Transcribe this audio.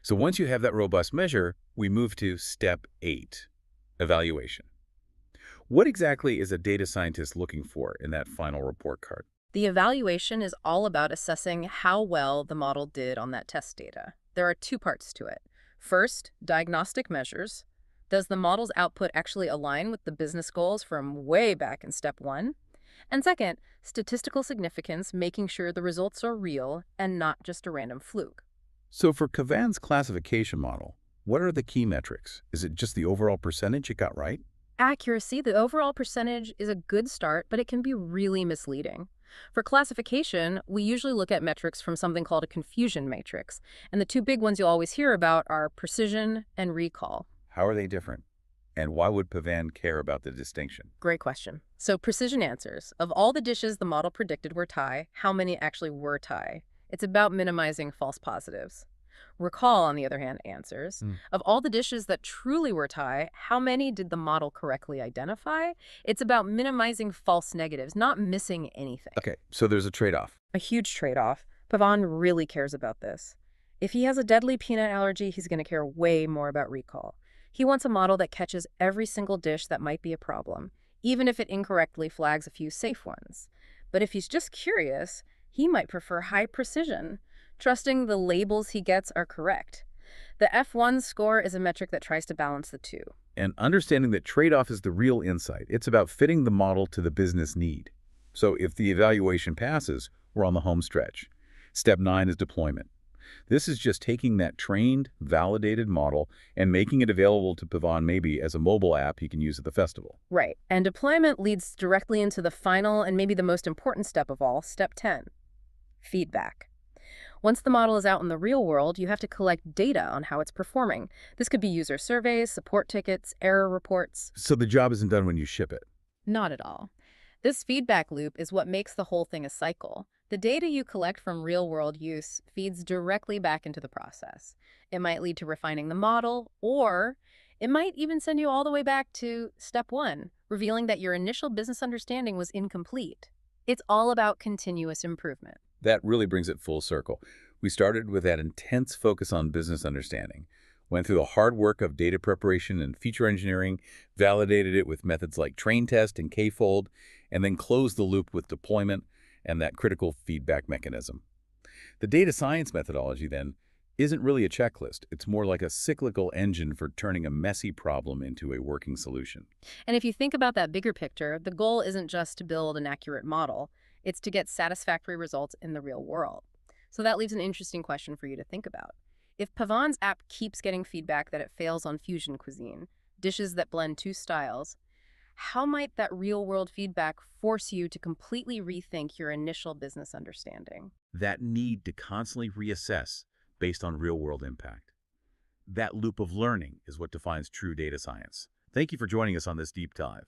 So once you have that robust measure, we move to step 8, evaluation. What exactly is a data scientist looking for in that final report card? The evaluation is all about assessing how well the model did on that test data. There are two parts to it. First, diagnostic measures. Does the model's output actually align with the business goals from way back in step 1? And second, statistical significance, making sure the results are real and not just a random fluke. So for Kavan's classification model, what are the key metrics? Is it just the overall percentage it got right? Accuracy, the overall percentage, is a good start, but it can be really misleading. For classification, we usually look at metrics from something called a confusion matrix, and the two big ones you'll always hear about are precision and recall. How are they different? And why would Pavan care about the distinction? Great question. So precision answers. Of all the dishes the model predicted were Thai, how many actually were Thai? It's about minimizing false positives. Recall, on the other hand, answers. Hmm. Of all the dishes that truly were Thai, how many did the model correctly identify? It's about minimizing false negatives, not missing anything. Okay, so there's a trade-off. A huge trade-off. Pavan really cares about this. If he has a deadly peanut allergy, he's going to care way more about recall. He wants a model that catches every single dish that might be a problem, even if it incorrectly flags a few safe ones. But if he's just curious, he might prefer high precision, trusting the labels he gets are correct. The F1 score is a metric that tries to balance the two. And understanding that trade-off is the real insight. It's about fitting the model to the business need. So if the evaluation passes, we're on the home stretch. Step 9 is deployment. This is just taking that trained, validated model and making it available to Pavan maybe as a mobile app he can use at the festival. Right. And deployment leads directly into the final and maybe the most important step of all, step 10, feedback. Once the model is out in the real world, you have to collect data on how it's performing. This could be user surveys, support tickets, error reports. So the job isn't done when you ship it. Not at all. This feedback loop is what makes the whole thing a cycle. The data you collect from real-world use feeds directly back into the process. It might lead to refining the model, or it might even send you all the way back to step 1, revealing that your initial business understanding was incomplete. It's all about continuous improvement. That really brings it full circle. We started with that intense focus on business understanding, went through the hard work of data preparation and feature engineering, validated it with methods like train test and K-fold, and then closed the loop with deployment and that critical feedback mechanism. The data science methodology, then, isn't really a checklist. It's more like a cyclical engine for turning a messy problem into a working solution. And if you think about that bigger picture, the goal isn't just to build an accurate model. It's to get satisfactory results in the real world. So that leaves an interesting question for you to think about. If Pavan's app keeps getting feedback that it fails on fusion cuisine, dishes that blend two styles, how might that real-world feedback force you to completely rethink your initial business understanding? That need to constantly reassess based on real-world impact. That loop of learning is what defines true data science. Thank you for joining us on this deep dive.